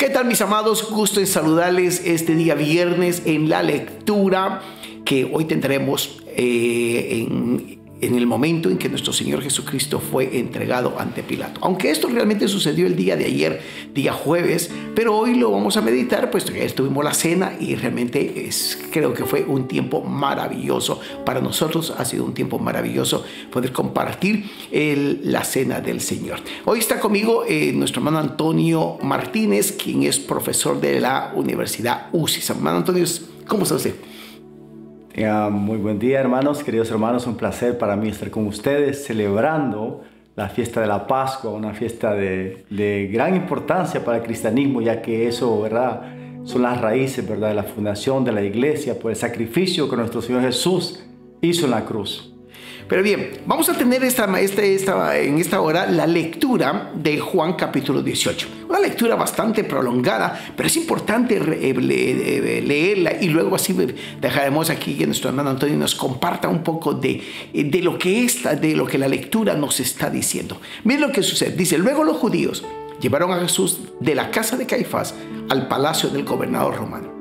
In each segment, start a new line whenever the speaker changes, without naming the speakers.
¿Qué tal, mis amados? Gusto en saludarles este día viernes en la lectura que hoy tendremos en el momento en que nuestro Señor Jesucristo fue entregado ante Pilato. Aunque esto realmente sucedió el día de ayer, día jueves, pero hoy lo vamos a meditar, puesto que ya tuvimos la cena y realmente creo que fue un tiempo maravilloso. Para nosotros ha sido un tiempo maravilloso poder compartir la cena del Señor. Hoy está conmigo nuestro hermano Antonio Martínez, quien es profesor de la Universidad UCI. Hermano Antonio, ¿cómo está usted?
Muy buen día, hermanos, queridos hermanos. Un placer para mí estar con ustedes celebrando la fiesta de la Pascua, una fiesta de gran importancia para el cristianismo, ya que eso, ¿verdad?, son las raíces, ¿verdad?, de la fundación de la iglesia, por el sacrificio que nuestro Señor Jesús hizo en la cruz.
Pero bien, vamos a tener en esta hora la lectura de Juan capítulo 18. Una lectura bastante prolongada, pero es importante leerla y luego así dejaremos aquí que nuestro hermano Antonio nos comparta un poco de lo que la lectura nos está diciendo. Miren lo que sucede. Dice, luego los judíos llevaron a Jesús de la casa de Caifás al palacio del gobernador romano.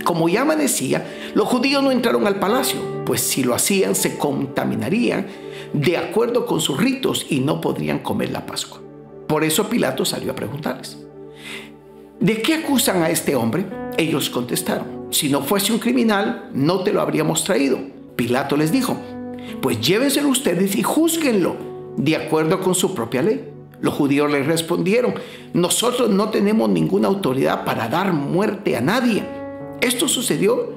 Como ya amanecía, los judíos no entraron al palacio, pues si lo hacían se contaminarían de acuerdo con sus ritos y no podrían comer la Pascua. Por eso Pilato salió a preguntarles, ¿de qué acusan a este hombre? Ellos contestaron, si no fuese un criminal, no te lo habríamos traído. Pilato les dijo, pues llévenselo ustedes y júzguenlo de acuerdo con su propia ley. Los judíos les respondieron, nosotros no tenemos ninguna autoridad para dar muerte a nadie. Esto sucedió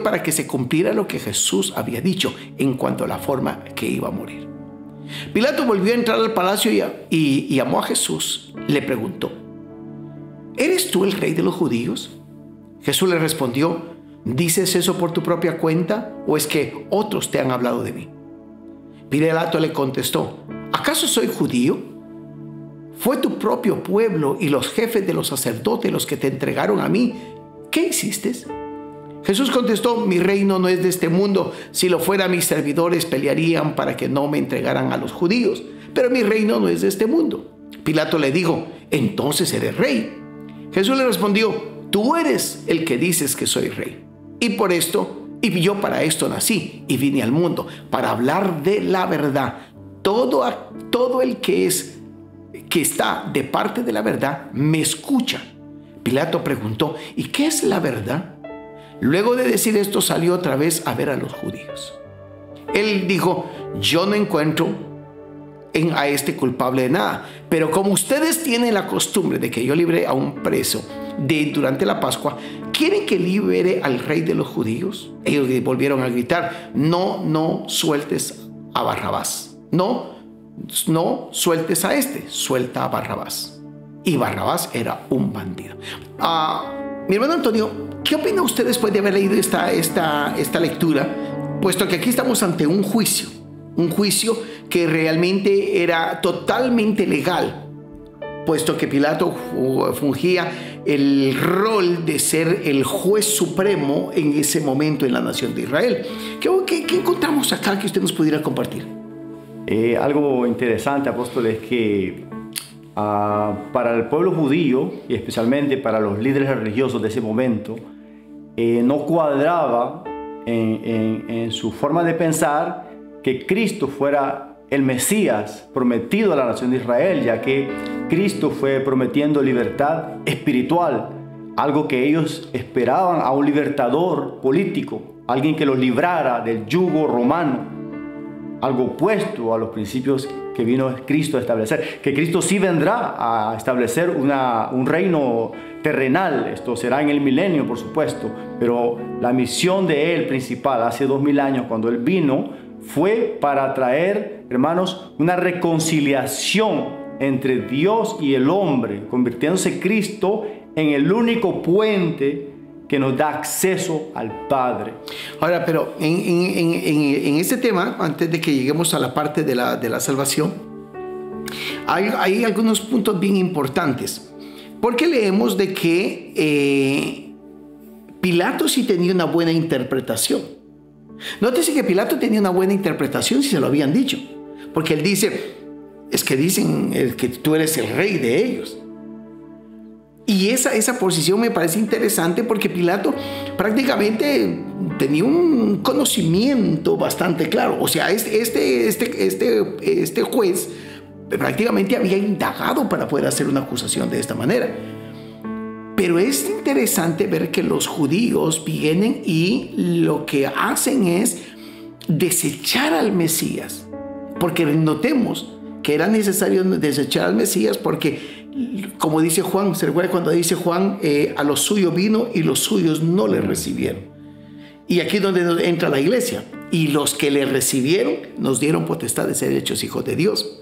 para que se cumpliera lo que Jesús había dicho en cuanto a la forma que iba a morir. Pilato volvió a entrar al palacio y llamó a Jesús. Le preguntó, ¿eres tú el rey de los judíos? Jesús le respondió, ¿dices eso por tu propia cuenta o es que otros te han hablado de mí? Pilato le contestó, ¿acaso soy judío? Fue tu propio pueblo y los jefes de los sacerdotes los que te entregaron a mí. ¿Qué hiciste? Jesús contestó, mi reino no es de este mundo. Si lo fuera, mis servidores pelearían para que no me entregaran a los judíos. Pero mi reino no es de este mundo. Pilato le dijo, entonces eres rey. Jesús le respondió, tú eres el que dices que soy rey. Y yo para esto nací y vine al mundo, para hablar de la verdad. Todo el que está de parte de la verdad me escucha. Pilato preguntó, ¿y qué es la verdad? Luego de decir esto, salió otra vez a ver a los judíos. Él dijo, yo no encuentro a este culpable de nada, pero como ustedes tienen la costumbre de que yo libre a un preso durante la Pascua, ¿quieren que libere al rey de los judíos? Ellos volvieron a gritar, no sueltes a Barrabás. No sueltes a este, suelta a Barrabás. Y Barrabás era un bandido. Mi hermano Antonio, ¿qué opina usted después de haber leído esta lectura? Puesto que aquí estamos ante un juicio que realmente era totalmente legal, puesto que Pilato fungía el rol de ser el juez supremo en ese momento en la nación de Israel. ¿Qué encontramos acá que usted nos pudiera compartir?
Algo interesante, apóstol, es que para el pueblo judío y especialmente para los líderes religiosos de ese momento, no cuadraba en su forma de pensar que Cristo fuera el Mesías prometido a la nación de Israel, ya que Cristo fue prometiendo libertad espiritual, algo que ellos esperaban a un libertador político, alguien que los librara del yugo romano, algo opuesto a los principios que vino Cristo a establecer, que Cristo sí vendrá a establecer un reino terrenal. Esto será en el milenio, por supuesto, pero la misión de Él principal hace 2000 años, cuando Él vino, fue para traer, hermanos, una reconciliación entre Dios y el hombre, convirtiéndose Cristo en el único puente que nos da acceso al Padre.
Ahora, pero en este tema, antes de que lleguemos a la parte de la salvación, hay algunos puntos bien importantes. Porque leemos de que Pilato sí tenía una buena interpretación. Nótese que Pilato tenía una buena interpretación si se lo habían dicho. Porque él dice, es que dicen que tú eres el rey de ellos. Y esa posición me parece interesante porque Pilato prácticamente tenía un conocimiento bastante claro. O sea, este juez prácticamente había indagado para poder hacer una acusación de esta manera. Pero es interesante ver que los judíos vienen y lo que hacen es desechar al Mesías. Porque notemos que era necesario desechar al Mesías porque, como dice Juan, ¿se recuerda cuando dice Juan, a los suyos vino y los suyos no le recibieron? Y aquí es donde entra la iglesia. Y los que le recibieron nos dieron potestad de ser hechos hijos de Dios.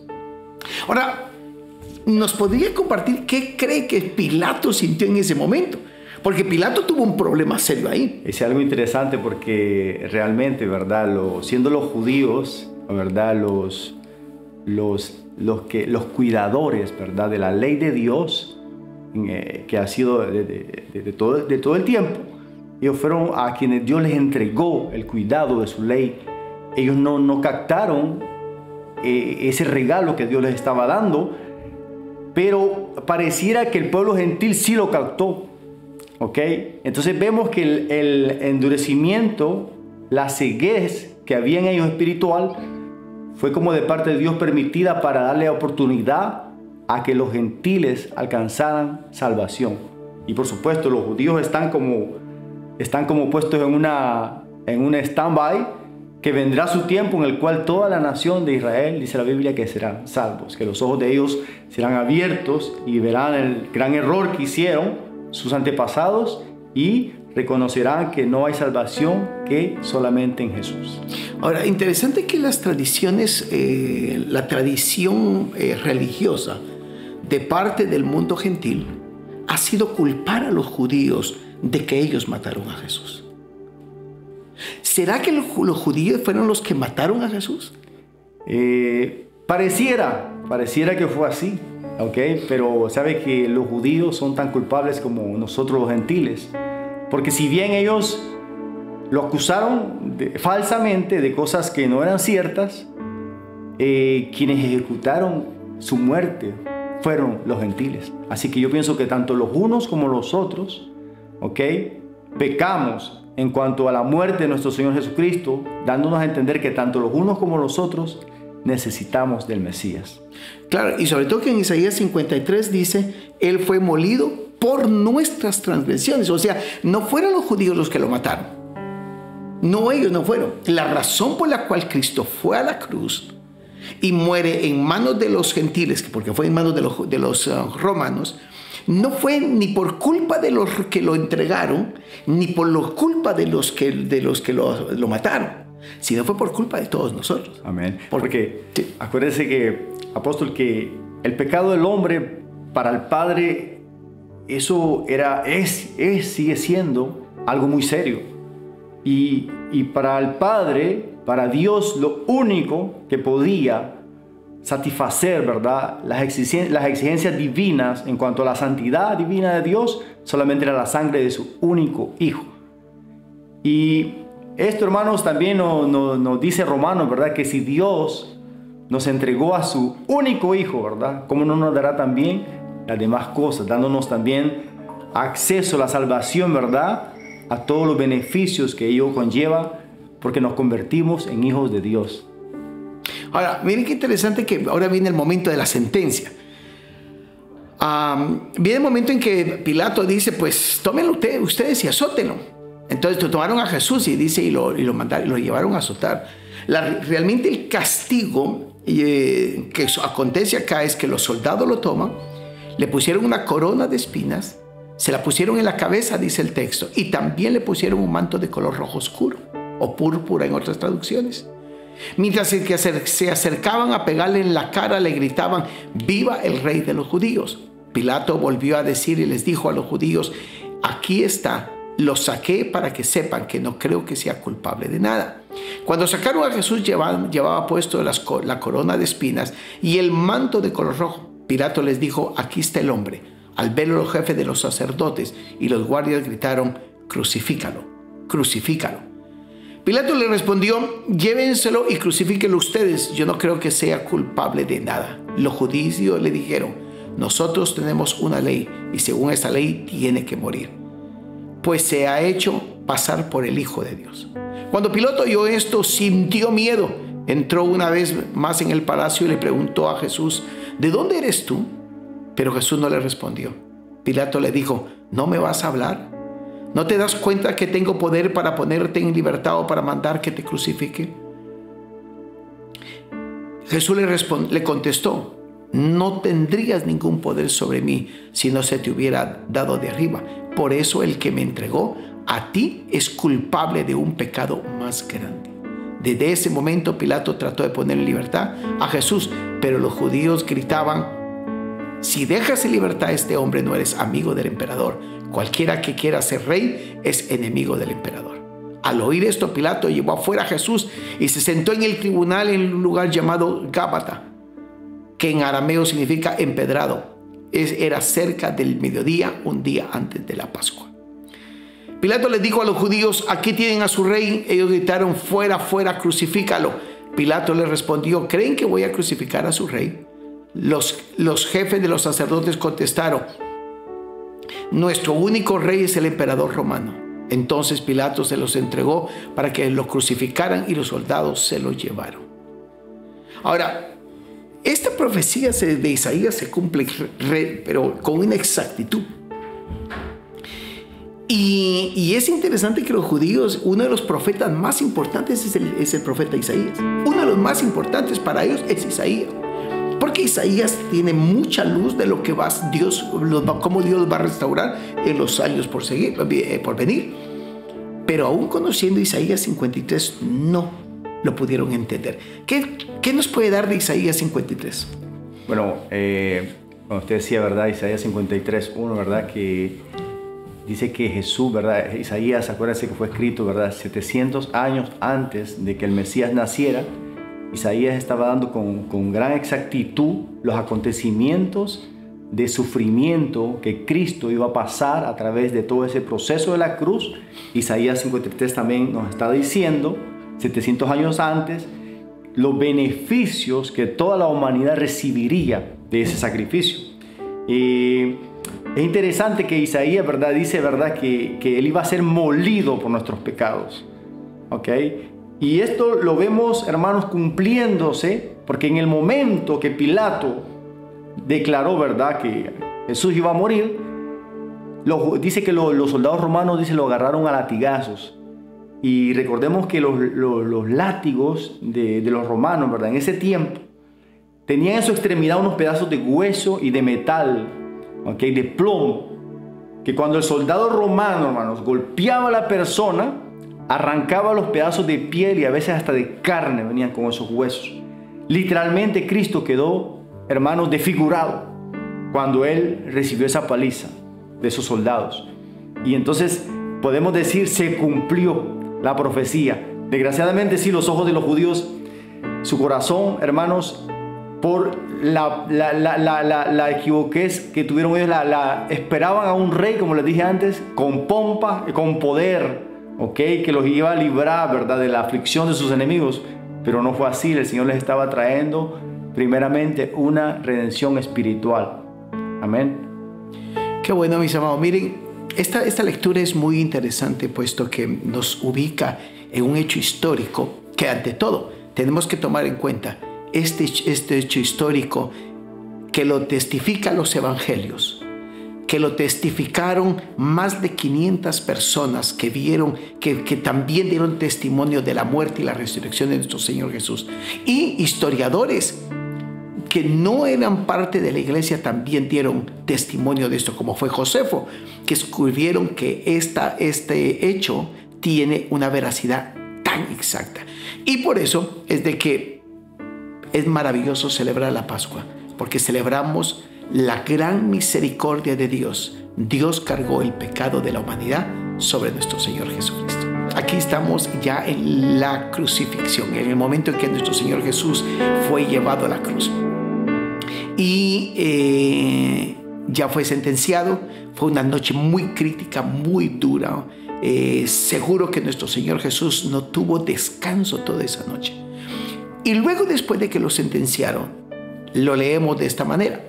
Ahora, ¿nos podría compartir qué cree que Pilato sintió en ese momento? Porque Pilato tuvo un problema serio ahí.
Es algo interesante porque realmente, ¿verdad? Siendo los judíos, ¿verdad? Los cuidadores, ¿verdad? De la ley de Dios, que ha sido de todo el tiempo. Ellos fueron a quienes Dios les entregó el cuidado de su ley. Ellos no captaron ese regalo que Dios les estaba dando, pero pareciera que el pueblo gentil sí lo captó. ¿Ok? Entonces vemos que el endurecimiento, la ceguez que había en ellos espiritual, fue como de parte de Dios permitida para darle oportunidad a que los gentiles alcanzaran salvación. Y por supuesto los judíos están como puestos en un stand-by, que vendrá su tiempo en el cual toda la nación de Israel, dice la Biblia, que serán salvos, que los ojos de ellos serán abiertos y verán el gran error que hicieron sus antepasados y reconocerán que no hay salvación que solamente en Jesús.
Ahora, interesante que las tradiciones, la tradición religiosa de parte del mundo gentil ha sido culpar a los judíos de que ellos mataron a Jesús. ¿Será que los judíos fueron los que mataron a Jesús?
Pareciera que fue así, ¿ok? Pero sabe que los judíos son tan culpables como nosotros los gentiles. Porque si bien ellos lo acusaron falsamente de cosas que no eran ciertas, quienes ejecutaron su muerte fueron los gentiles. Así que yo pienso que tanto los unos como los otros, ¿ok?, pecamos en cuanto a la muerte de nuestro Señor Jesucristo, dándonos a entender que tanto los unos como los otros necesitamos del Mesías.
Claro, y sobre todo que en Isaías 53 dice, Él fue molido por nuestras transgresiones. O sea, no fueron los judíos los que lo mataron. No, ellos no fueron. La razón por la cual Cristo fue a la cruz y muere en manos de los gentiles, porque fue en manos de los romanos, no fue ni por culpa de los que lo entregaron, ni por culpa de los que lo mataron, sino fue por culpa de todos nosotros.
Amén. Porque sí, acuérdense que, apóstol, que el pecado del hombre para el Padre, eso sigue siendo algo muy serio. Y para el Padre, para Dios, lo único que podía satisfacer, ¿verdad?, las exigencias divinas en cuanto a la santidad divina de Dios, solamente era la sangre de su único Hijo. Y esto, hermanos, también nos dice Romanos, ¿verdad?, que si Dios nos entregó a su único Hijo, ¿verdad?, ¿cómo no nos dará también las demás cosas? Dándonos también acceso a la salvación, ¿verdad?, a todos los beneficios que ello conlleva, porque nos convertimos en hijos de Dios.
Ahora, miren qué interesante que ahora viene el momento de la sentencia. Viene el momento en que Pilato dice, pues tómenlo ustedes y azótenlo. Entonces tomaron a Jesús y dice, y lo llevaron a azotar. Realmente el castigo que acontece acá es que los soldados lo toman, le pusieron una corona de espinas, se la pusieron en la cabeza, dice el texto, y también le pusieron un manto de color rojo oscuro, o púrpura en otras traducciones. Mientras que se acercaban a pegarle en la cara, le gritaban, ¡viva el rey de los judíos! Pilato volvió a decir y les dijo a los judíos, aquí está, lo saqué para que sepan que no creo que sea culpable de nada. Cuando sacaron a Jesús llevaba puesto la corona de espinas y el manto de color rojo. Pilato les dijo, aquí está el hombre. Al verlo los jefes de los sacerdotes y los guardias gritaron, crucifícalo, crucifícalo. Pilato le respondió, llévenselo y crucifíquenlo ustedes, yo no creo que sea culpable de nada. Los judíos le dijeron, nosotros tenemos una ley y según esa ley tiene que morir, pues se ha hecho pasar por el Hijo de Dios. Cuando Pilato oyó esto, sintió miedo. Entró una vez más en el palacio y le preguntó a Jesús: ¿de dónde eres tú? Pero Jesús no le respondió. Pilato le dijo: ¿no me vas a hablar? ¿No te das cuenta que tengo poder para ponerte en libertad o para mandar que te crucifique? Jesús le contestó: no tendrías ningún poder sobre mí si no se te hubiera dado de arriba. Por eso el que me entregó a ti es culpable de un pecado más grande. Desde ese momento Pilato trató de poner en libertad a Jesús, pero los judíos gritaban: si dejas en libertad a este hombre, no eres amigo del emperador. Cualquiera que quiera ser rey es enemigo del emperador. Al oír esto, Pilato llevó afuera a Jesús y se sentó en el tribunal en un lugar llamado Gábata, que en arameo significa empedrado. Era cerca del mediodía, un día antes de la Pascua. Pilato les dijo a los judíos: aquí tienen a su rey. Ellos gritaron: fuera, fuera, crucifícalo. Pilato les respondió: ¿creen que voy a crucificar a su rey? Los jefes de los sacerdotes contestaron: nuestro único rey es el emperador romano. Entonces Pilato se los entregó para que lo crucificaran y los soldados se lo llevaron. Ahora, esta profecía de Isaías se cumple, pero con una exactitud. Y es interesante que los judíos, uno de los profetas más importantes es el profeta Isaías. Uno de los más importantes para ellos es Isaías. Porque Isaías tiene mucha luz de lo que cómo Dios va a restaurar en los años por venir. Pero aún conociendo Isaías 53, no lo pudieron entender. ¿Qué nos puede dar de Isaías 53?
Bueno, cuando usted decía, ¿verdad? Isaías 53:1, ¿verdad? Que dice que Jesús, ¿verdad? Isaías, acuérdense que fue escrito, ¿verdad? 700 años antes de que el Mesías naciera. Isaías estaba dando con gran exactitud los acontecimientos de sufrimiento que Cristo iba a pasar a través de todo ese proceso de la cruz. Isaías 53 también nos está diciendo, 700 años antes, los beneficios que toda la humanidad recibiría de ese sacrificio. Y es interesante que Isaías, ¿verdad? Dice, ¿verdad? Que Él iba a ser molido por nuestros pecados. ¿Ok? Y esto lo vemos, hermanos, cumpliéndose, porque en el momento que Pilato declaró, ¿verdad?, que Jesús iba a morir, dice que los soldados romanos, lo agarraron a latigazos. Y recordemos que los látigos de los romanos, ¿verdad?, en ese tiempo, tenían en su extremidad unos pedazos de hueso y de metal, ¿okay?, de plomo, que cuando el soldado romano, hermanos, golpeaba a la persona, arrancaba los pedazos de piel y a veces hasta de carne venían con esos huesos. Literalmente Cristo quedó, hermanos, desfigurado cuando Él recibió esa paliza de esos soldados. Y entonces podemos decir, se cumplió la profecía. Desgraciadamente sí, los ojos de los judíos, su corazón, hermanos, por la equivoquez que tuvieron ellos, esperaban a un rey, como les dije antes, con pompa, con poder, que los iba a librar, ¿verdad?, de la aflicción de sus enemigos. Pero no fue así. El Señor les estaba trayendo primeramente una redención espiritual. Amén.
Qué bueno, mis amados. Miren, esta lectura es muy interesante, puesto que nos ubica en un hecho histórico que, ante todo, tenemos que tomar en cuenta este hecho histórico que lo testifican los evangelios, que lo testificaron más de 500 personas que vieron, que también dieron testimonio de la muerte y la resurrección de nuestro Señor Jesús. Y historiadores que no eran parte de la iglesia también dieron testimonio de esto, como fue Josefo, que escribieron que este hecho tiene una veracidad tan exacta. Y por eso es de que es maravilloso celebrar la Pascua, porque celebramos la gran misericordia de Dios. Dios cargó el pecado de la humanidad sobre nuestro Señor Jesucristo. Aquí estamos ya en la crucifixión, en el momento en que nuestro Señor Jesús fue llevado a la cruz. Y ya fue sentenciado. Fue una noche muy crítica, muy dura. Seguro que nuestro Señor Jesús no tuvo descanso toda esa noche. Y luego, después de que lo sentenciaron, lo leemos de esta manera.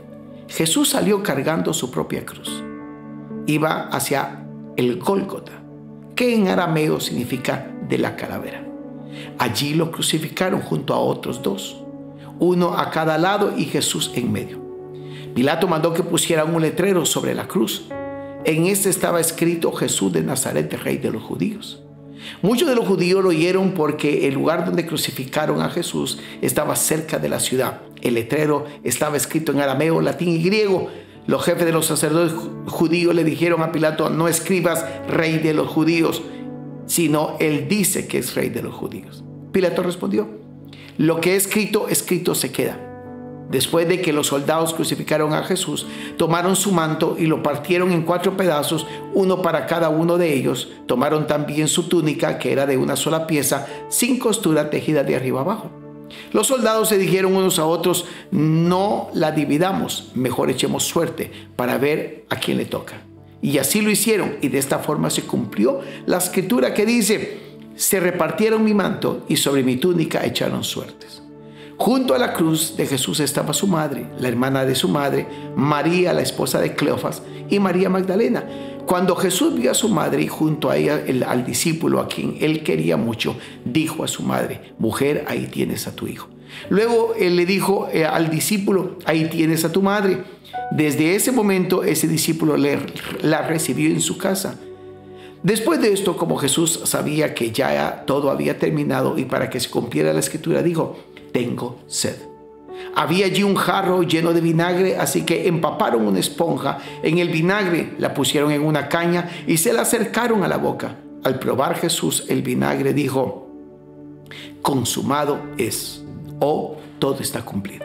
Jesús salió cargando su propia cruz. Iba hacia el Gólgota, que en arameo significa de la calavera. Allí lo crucificaron junto a otros dos, uno a cada lado y Jesús en medio. Pilato mandó que pusieran un letrero sobre la cruz. En este estaba escrito: Jesús de Nazaret, Rey de los judíos. Muchos de los judíos lo oyeron porque el lugar donde crucificaron a Jesús estaba cerca de la ciudad. El letrero estaba escrito en arameo, latín y griego. Los jefes de los sacerdotes judíos le dijeron a Pilato: no escribas Rey de los judíos, sino él dice que es Rey de los judíos. Pilato respondió: lo que es escrito, escrito se queda. Después de que los soldados crucificaron a Jesús, tomaron su manto y lo partieron en 4 pedazos, uno para cada uno de ellos. Tomaron también su túnica, que era de una sola pieza, sin costura, tejida de arriba abajo. Los soldados se dijeron unos a otros: no la dividamos, mejor echemos suerte para ver a quién le toca. Y así lo hicieron, y de esta forma se cumplió la escritura que dice: se repartieron mi manto y sobre mi túnica echaron suertes. Junto a la cruz de Jesús estaba su madre, la hermana de su madre, María, la esposa de Cleofas, y María Magdalena. Cuando Jesús vio a su madre y junto a ella al discípulo a quien él quería mucho, dijo a su madre: mujer, ahí tienes a tu hijo. Luego él le dijo al discípulo: ahí tienes a tu madre. Desde ese momento ese discípulo la recibió en su casa. Después de esto, como Jesús sabía que ya todo había terminado y para que se cumpliera la escritura, dijo: tengo sed. Había allí un jarro lleno de vinagre, así que empaparon una esponja en el vinagre, la pusieron en una caña y se la acercaron a la boca. Al probar Jesús el vinagre, dijo: consumado es, o todo está cumplido.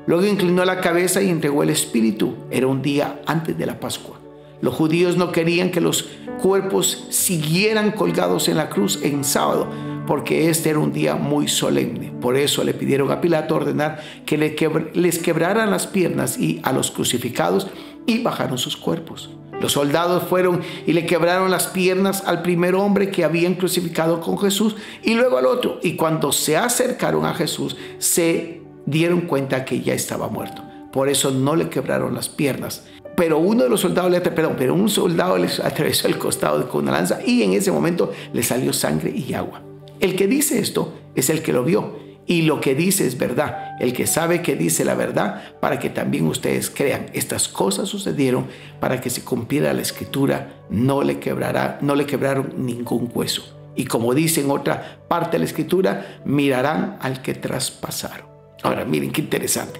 Luego inclinó la cabeza y entregó el espíritu. Era un día antes de la Pascua. Los judíos no querían que los cuerpos siguieran colgados en la cruz en sábado, porque este era un día muy solemne. Por eso le pidieron a Pilato ordenar que les quebraran las piernas y a los crucificados, y bajaron sus cuerpos. Los soldados fueron y le quebraron las piernas al primer hombre que habían crucificado con Jesús y luego al otro. Y cuando se acercaron a Jesús, se dieron cuenta que ya estaba muerto. Por eso no le quebraron las piernas. Pero un soldado les atravesó el costado con una lanza y en ese momento le salió sangre y agua. El que dice esto es el que lo vio, y lo que dice es verdad. El que sabe que dice la verdad, para que también ustedes crean. Estas cosas sucedieron para que se cumpliera la escritura: no le quebraron ningún hueso. Y como dice en otra parte de la escritura: mirarán al que traspasaron. Ahora miren qué interesante.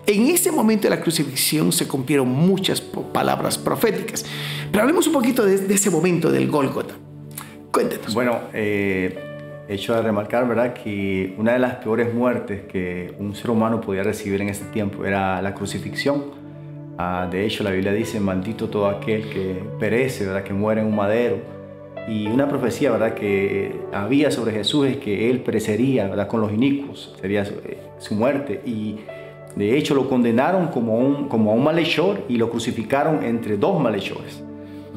En ese momento de la crucifixión se cumplieron muchas palabras proféticas. Pero hablemos un poquito de ese momento del Gólgota. Cuéntenos.
Bueno, hecho de remarcar, ¿verdad?, que una de las peores muertes que un ser humano podía recibir en ese tiempo era la crucifixión. De hecho, la Biblia dice: maldito todo aquel que perece, ¿verdad?, que muere en un madero. Y una profecía, ¿verdad?, que había sobre Jesús es que él perecería, ¿verdad?, con los inicuos, sería su muerte. Y de hecho lo condenaron como a un malhechor y lo crucificaron entre 2 malhechores.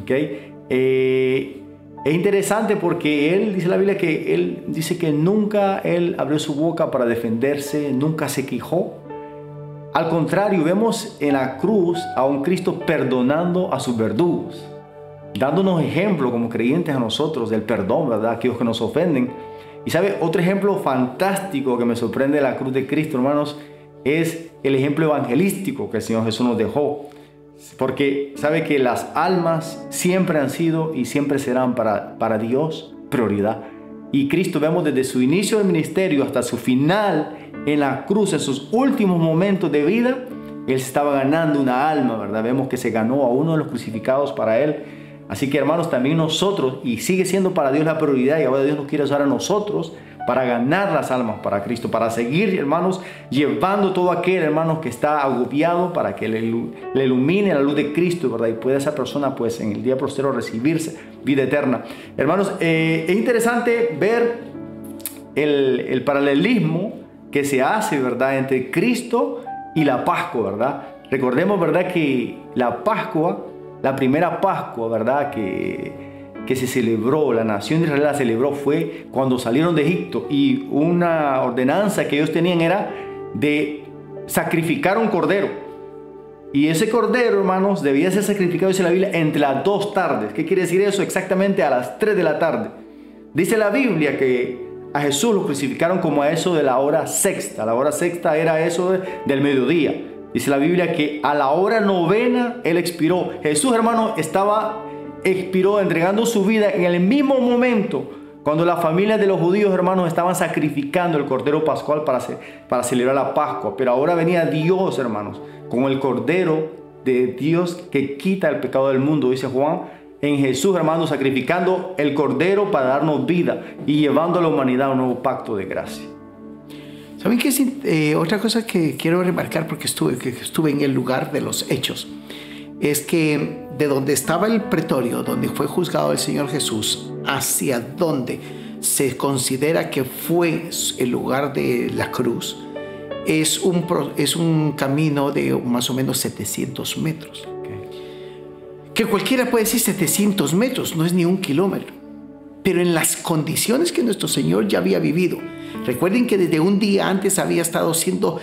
¿Okay? Es interesante porque él, dice la Biblia, que él dice que nunca él abrió su boca para defenderse, nunca se quejó. Al contrario, vemos en la cruz a un Cristo perdonando a sus verdugos, dándonos ejemplo como creyentes a nosotros del perdón, ¿verdad?, aquellos que nos ofenden. Y sabe, otro ejemplo fantástico que me sorprende de la cruz de Cristo, hermanos, es el ejemplo evangelístico que el Señor Jesús nos dejó. Porque sabe que las almas siempre han sido y siempre serán para Dios prioridad. Y Cristo, vemos desde su inicio del ministerio hasta su final en la cruz, en sus últimos momentos de vida, Él estaba ganando una alma, ¿verdad? Vemos que se ganó a uno de los crucificados para Él. Así que, hermanos, también nosotros, y sigue siendo para Dios la prioridad, y ahora Dios nos quiere usar a nosotros para ganar las almas para Cristo, para seguir, hermanos, llevando todo aquel, hermanos, que está agobiado, para que le ilumine la luz de Cristo, ¿verdad? Y pueda esa persona, pues, en el día postero recibirse vida eterna. Hermanos, es interesante ver el paralelismo que se hace, ¿verdad?, entre Cristo y la Pascua, ¿verdad? Recordemos, ¿verdad?, que la Pascua, la primera Pascua, ¿verdad?, que se celebró, la nación de Israel la celebró, fue cuando salieron de Egipto, y una ordenanza que ellos tenían era de sacrificar un cordero. Y ese cordero, hermanos, debía ser sacrificado, dice la Biblia, entre las 2 tardes. ¿Qué quiere decir eso? Exactamente a las 3 de la tarde. Dice la Biblia que a Jesús lo crucificaron como a eso de la hora sexta. La hora sexta era eso del mediodía. Dice la Biblia que a la hora 9 Él expiró. Jesús, hermano, expiró entregando su vida en el mismo momento cuando las familias de los judíos, hermanos, estaban sacrificando el Cordero Pascual para celebrar la Pascua. Pero ahora venía Dios, hermanos, con el Cordero de Dios que quita el pecado del mundo, dice Juan, en Jesús, hermanos, sacrificando el Cordero para darnos vida y llevando a la humanidad a un nuevo pacto de gracia.
¿Saben qué es otra cosa que quiero remarcar porque estuve en el lugar de los hechos? Es que de donde estaba el pretorio, donde fue juzgado el Señor Jesús, hacia donde se considera que fue el lugar de la cruz, es un camino de más o menos 700 metros. Que cualquiera puede decir 700 metros, no es ni 1 kilómetro. Pero en las condiciones que nuestro Señor ya había vivido. Recuerden que desde un día antes había estado siendo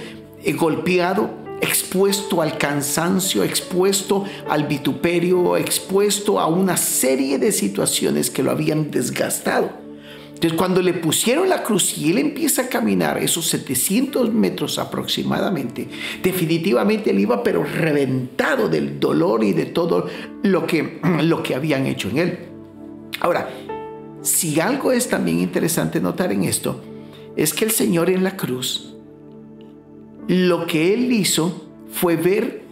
golpeado, expuesto al cansancio, expuesto al vituperio, expuesto a una serie de situaciones que lo habían desgastado. Entonces, cuando le pusieron la cruz y él empieza a caminar esos 700 metros aproximadamente, definitivamente él iba pero reventado del dolor y de todo lo que habían hecho en él. Ahora, si algo es también interesante notar en esto, es que el Señor en la cruz, lo que él hizo fue ver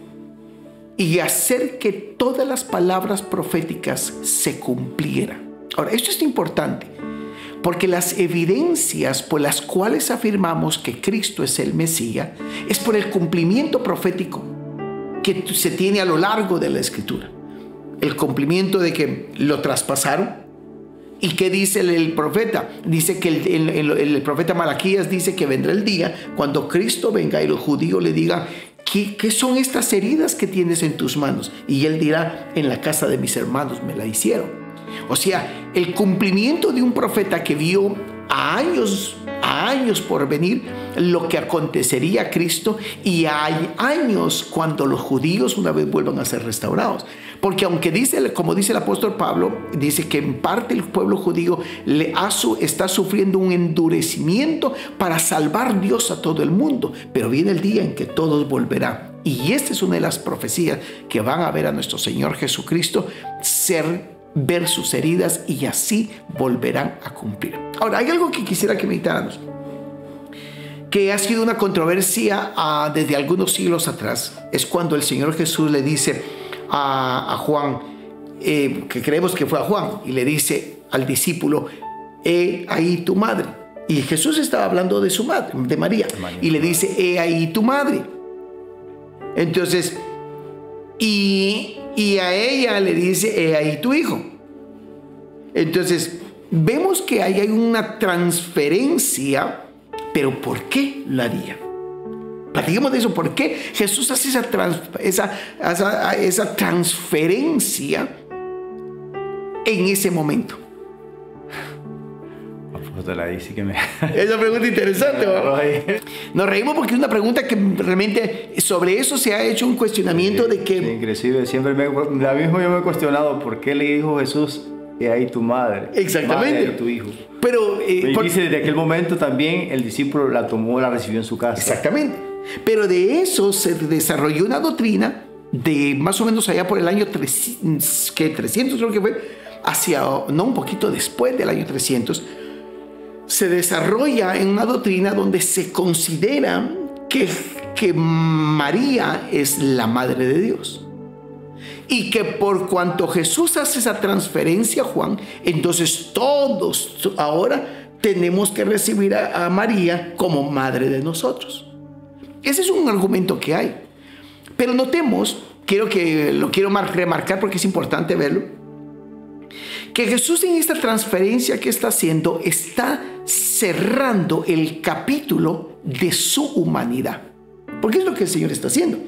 y hacer que todas las palabras proféticas se cumplieran. Ahora, esto es importante, porque las evidencias por las cuales afirmamos que Cristo es el Mesías es por el cumplimiento profético que se tiene a lo largo de la Escritura. El cumplimiento de que lo traspasaron. ¿Y qué dice el profeta? Dice que el profeta Malaquías dice que vendrá el día cuando Cristo venga y los judíos le digan: ¿Qué son estas heridas que tienes en tus manos? Y él dirá: en la casa de mis hermanos me la hicieron. O sea, el cumplimiento de un profeta que vio a años por venir lo que acontecería a Cristo, y hay años cuando los judíos una vez vuelvan a ser restaurados. Porque aunque como dice el apóstol Pablo, dice que en parte el pueblo judío está sufriendo un endurecimiento para salvar Dios a todo el mundo, pero viene el día en que todos volverán. Y esta es una de las profecías que van a ver a nuestro Señor Jesucristo ver sus heridas, y así volverán a cumplir. Ahora, hay algo que quisiera que meditáramos, que ha sido una controversia desde algunos siglos atrás. Es cuando el Señor Jesús le dice a Juan, que creemos que fue a Juan, y le dice al discípulo: he ahí tu madre. Y Jesús estaba hablando de su madre, de María, y le dice: he ahí tu madre. Entonces, y a ella le dice: he ahí tu hijo. Entonces, vemos que ahí hay una transferencia, pero ¿por qué la haría? Platiquemos de eso. ¿Por qué Jesús hace esa transferencia en ese momento? Es una pregunta interesante, ¿no? Nos reímos porque es una pregunta que realmente sobre eso se ha hecho un cuestionamiento de que...
Inclusive siempre la misma yo me he cuestionado por qué le dijo Jesús: he ahí tu madre.
Exactamente.
Madre de tu hijo.
Pero
dice, desde aquel momento también el discípulo la tomó, la recibió en su casa.
Exactamente. Pero de eso se desarrolló una doctrina de más o menos allá por el año 300, creo que fue, no, un poquito después del año 300, se desarrolla en una doctrina donde se considera que María es la madre de Dios. Y que por cuanto Jesús hace esa transferencia a Juan, entonces todos ahora tenemos que recibir a María como madre de nosotros. Ese es un argumento que hay. Pero notemos, lo quiero remarcar porque es importante verlo, que Jesús en esta transferencia que está haciendo está cerrando el capítulo de su humanidad. Porque es lo que el Señor está haciendo.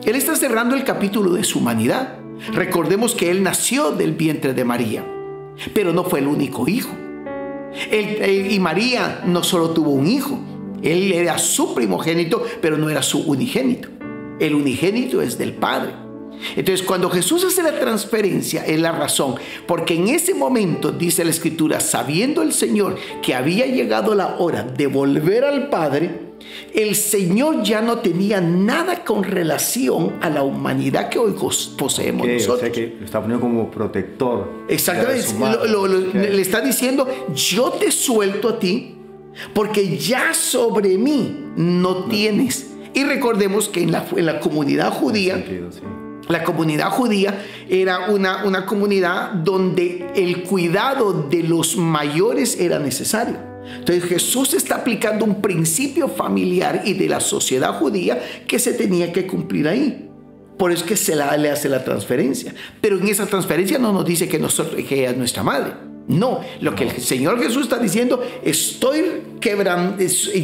Él está cerrando el capítulo de su humanidad. Recordemos que Él nació del vientre de María, pero no fue el único hijo. Y María no solo tuvo un hijo, Él era su primogénito, pero no era su unigénito. el unigénito es del Padre. Entonces, cuando Jesús hace la transferencia, es la razón, porque en ese momento, dice la Escritura, sabiendo el Señor que había llegado la hora de volver al Padre, el Señor ya no tenía nada con relación a la humanidad que hoy poseemos nosotros.
O sea que lo está poniendo como protector.
Exactamente, le está diciendo, yo te suelto a ti, porque ya sobre mí no tienes. Y recordemos que en la comunidad judía, la comunidad judía era una comunidad donde el cuidado de los mayores era necesario. Entonces Jesús está aplicando un principio familiar y de la sociedad judía que se tenía que cumplir ahí. Por eso es que le hace la transferencia. Pero en esa transferencia no nos dice que ella es nuestra madre. No, lo que el Señor Jesús está diciendo, estoy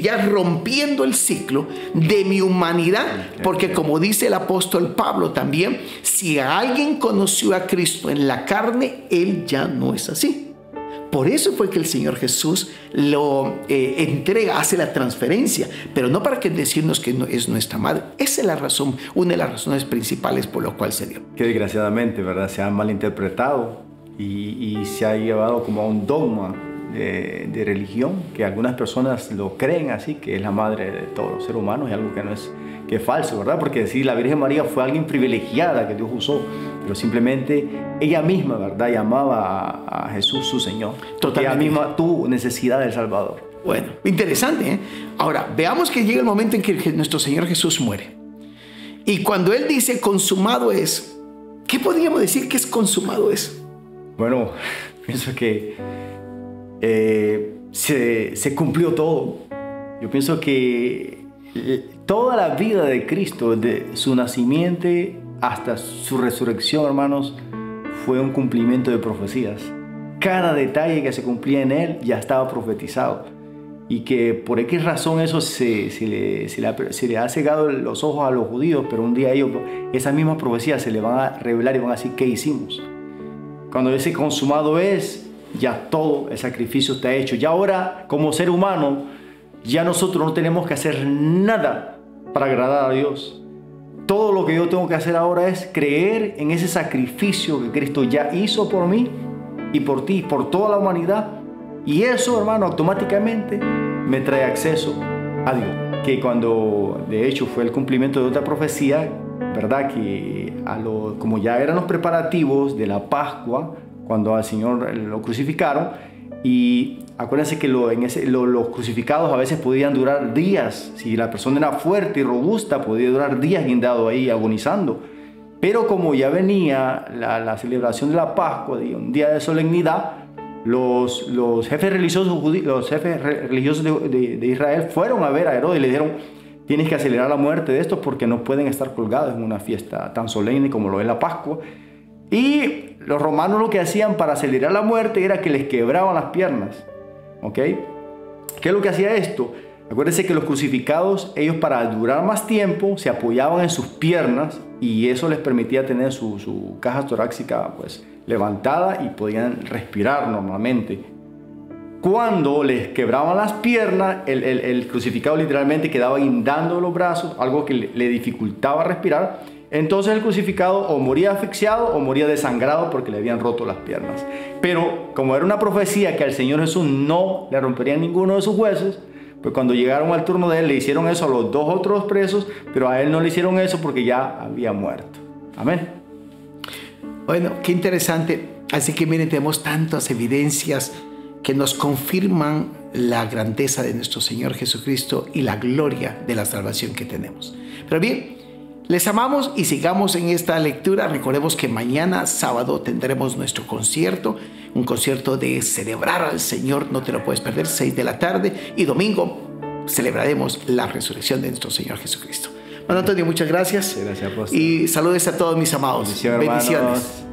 ya rompiendo el ciclo de mi humanidad, porque como dice el apóstol Pablo también, si alguien conoció a Cristo en la carne, él ya no es así. Por eso fue que el Señor Jesús lo entrega, hace la transferencia, pero no para que decirnos que no es nuestra madre. Esa es la razón, una de las razones principales por lo cual se dio.
Que desgraciadamente, ¿verdad?, se ha malinterpretado y se ha llevado como a un dogma de religión, que algunas personas lo creen así, que es la madre de todos los seres humanos, y algo que es falso, ¿verdad? Porque decir la Virgen María fue alguien privilegiada que Dios usó, pero simplemente ella misma, ¿verdad?, llamaba a Jesús su Señor. Ella misma tuvo necesidad del Salvador.
Bueno, interesante, ¿eh? Ahora, veamos que llega el momento en que nuestro Señor Jesús muere. Y cuando Él dice consumado es, ¿qué podríamos decir que es consumado es?
Bueno, pienso que se cumplió todo. Yo pienso que toda la vida de Cristo, de su nacimiento hasta su resurrección, hermanos, fue un cumplimiento de profecías. Cada detalle que se cumplía en Él ya estaba profetizado. Y que por X razón eso se le ha cegado los ojos a los judíos, pero un día ellos, esas mismas profecías se le van a revelar y van a decir, ¿qué hicimos? Cuando ese consumado es, ya todo el sacrificio está hecho. Ya ahora, como ser humano, ya nosotros no tenemos que hacer nada para agradar a Dios. Todo lo que yo tengo que hacer ahora es creer en ese sacrificio que Cristo ya hizo por mí y por ti, por toda la humanidad. Y eso, hermano, automáticamente me trae acceso a Dios. Que cuando, de hecho, fue el cumplimiento de otra profecía, ¿verdad? Que como ya eran los preparativos de la Pascua, cuando al Señor lo crucificaron, y acuérdense que los crucificados a veces podían durar días. Si la persona era fuerte y robusta, podía durar días guindado ahí agonizando. Pero como ya venía la celebración de la Pascua, un día de solemnidad, los jefes religiosos de Israel fueron a ver a Herodes y le dijeron, tienes que acelerar la muerte de estos porque no pueden estar colgados en una fiesta tan solemne como lo es la Pascua. Y los romanos lo que hacían para acelerar la muerte era que les quebraban las piernas. ¿Ok? ¿Qué es lo que hacía esto? Acuérdense que los crucificados, ellos para durar más tiempo se apoyaban en sus piernas y eso les permitía tener su caja torácica pues levantada y podían respirar normalmente. Cuando les quebraban las piernas, el crucificado literalmente quedaba guindando los brazos, algo que le dificultaba respirar. Entonces el crucificado o moría asfixiado o moría desangrado porque le habían roto las piernas. Pero como era una profecía que al Señor Jesús no le romperían ninguno de sus huesos, pues cuando llegaron al turno de Él le hicieron eso a los dos otros presos, pero a Él no le hicieron eso porque ya había muerto. Amén.
Bueno, qué interesante. Así que miren, tenemos tantas evidencias que nos confirman la grandeza de nuestro Señor Jesucristo y la gloria de la salvación que tenemos. Pero bien, les amamos y sigamos en esta lectura. Recordemos que mañana sábado tendremos nuestro concierto, un concierto de celebrar al Señor, no te lo puedes perder, 6 de la tarde, y domingo celebraremos la resurrección de nuestro Señor Jesucristo. Bueno, Antonio, muchas gracias.
Gracias, apóstol.
Y saludos a todos mis amados.
Bendiciones.